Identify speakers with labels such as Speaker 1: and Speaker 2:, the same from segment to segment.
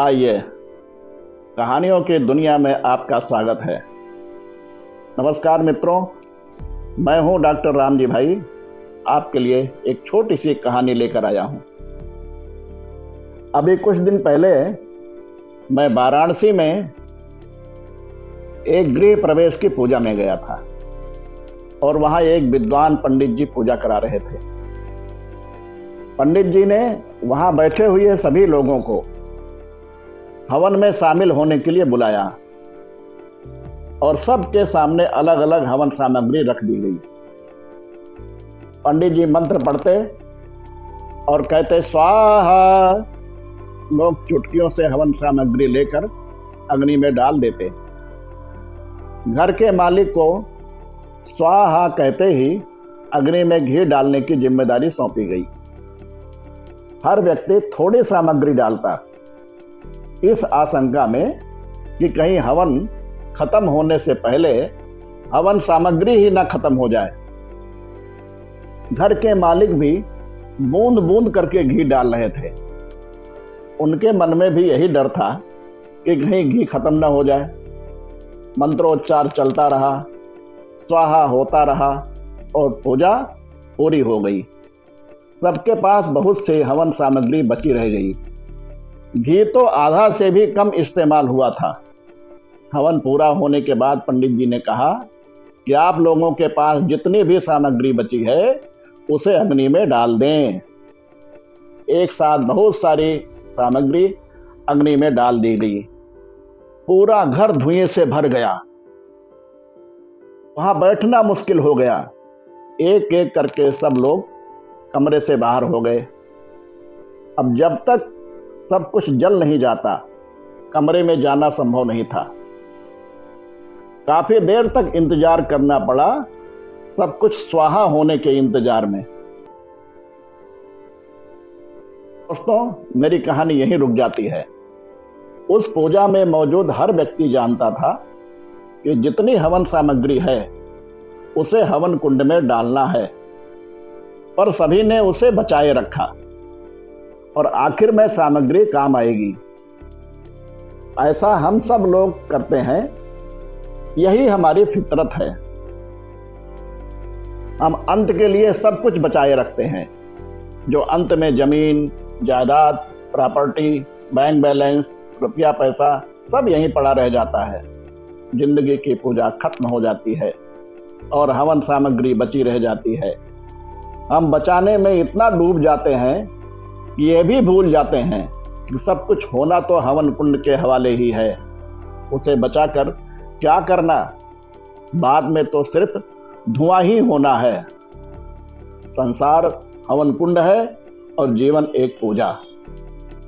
Speaker 1: आइए, कहानियों की दुनिया में आपका स्वागत है। नमस्कार मित्रों, मैं हूं डॉक्टर रामजी भाई। आपके लिए एक छोटी सी कहानी लेकर आया हूं। अभी कुछ दिन पहले मैं वाराणसी में एक गृह प्रवेश की पूजा में गया था और वहां एक विद्वान पंडित जी पूजा करा रहे थे। पंडित जी ने वहां बैठे हुए सभी लोगों को हवन में शामिल होने के लिए बुलाया और सबके सामने अलग अलग हवन सामग्री रख दी गई। पंडित जी मंत्र पढ़ते और कहते स्वाहा। लोग चुटकियों से हवन सामग्री लेकर अग्नि में डाल देते। घर के मालिक को स्वाहा कहते ही अग्नि में घी डालने की जिम्मेदारी सौंपी गई। हर व्यक्ति थोड़ी सामग्री डालता, इस आशंका में कि कहीं हवन खत्म होने से पहले हवन सामग्री ही न खत्म हो जाए। घर के मालिक भी बूंद बूंद करके घी डाल रहे थे। उनके मन में भी यही डर था कि कहीं घी खत्म न हो जाए। मंत्रोच्चार चलता रहा, स्वाहा होता रहा और पूजा पूरी हो गई। सबके पास बहुत से हवन सामग्री बची रह गई। घी तो आधा से भी कम इस्तेमाल हुआ था। हवन पूरा होने के बाद पंडित जी ने कहा कि आप लोगों के पास जितनी भी सामग्री बची है उसे अग्नि में डाल दें। एक साथ बहुत सारी सामग्री अग्नि में डाल दी गई। पूरा घर धुएं से भर गया। वहां बैठना मुश्किल हो गया। एक एक करके सब लोग कमरे से बाहर हो गए। अब जब तक सब कुछ जल नहीं जाता, कमरे में जाना संभव नहीं था। काफी देर तक इंतजार करना पड़ा, सब कुछ स्वाहा होने के इंतजार में। दोस्तों, मेरी कहानी यहीं रुक जाती है। उस पूजा में मौजूद हर व्यक्ति जानता था कि जितनी हवन सामग्री है उसे हवन कुंड में डालना है, पर सभी ने उसे बचाए रखा और आखिर में सामग्री काम आएगी। ऐसा हम सब लोग करते हैं, यही हमारी फितरत है। हम अंत के लिए सब कुछ बचाए रखते हैं, जो अंत में जमीन, जायदाद, प्रॉपर्टी, बैंक बैलेंस, रुपया पैसा सब यहीं पड़ा रह जाता है। जिंदगी की पूजा खत्म हो जाती है और हवन सामग्री बची रह जाती है। हम बचाने में इतना डूब जाते हैं कि ये भी भूल जाते हैं कि सब कुछ होना तो हवन कुंड के हवाले ही है। उसे बचाकर क्या करना, बाद में तो सिर्फ धुआं ही होना है। संसार हवन कुंड है और जीवन एक पूजा।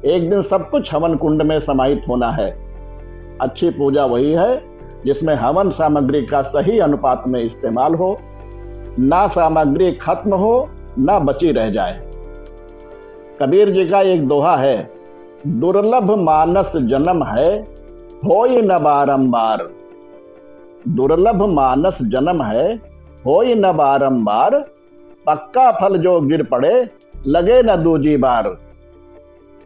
Speaker 1: एक दिन सब कुछ हवन कुंड में समाहित होना है। अच्छी पूजा वही है जिसमें हवन सामग्री का सही अनुपात में इस्तेमाल हो, ना सामग्री खत्म हो ना बची रह जाए। कबीर जी का एक दोहा है, दुर्लभ मानस जन्म है होई न बारंबार। दुर्लभ मानस जन्म है होई न बारंबार, पक्का फल जो गिर पड़े लगे न दूजी बार।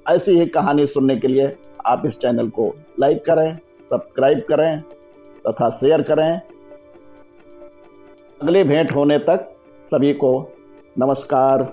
Speaker 1: ऐसी ही कहानी सुनने के लिए आप इस चैनल को लाइक करें, सब्सक्राइब करें तथा शेयर करें। अगली भेंट होने तक सभी को नमस्कार।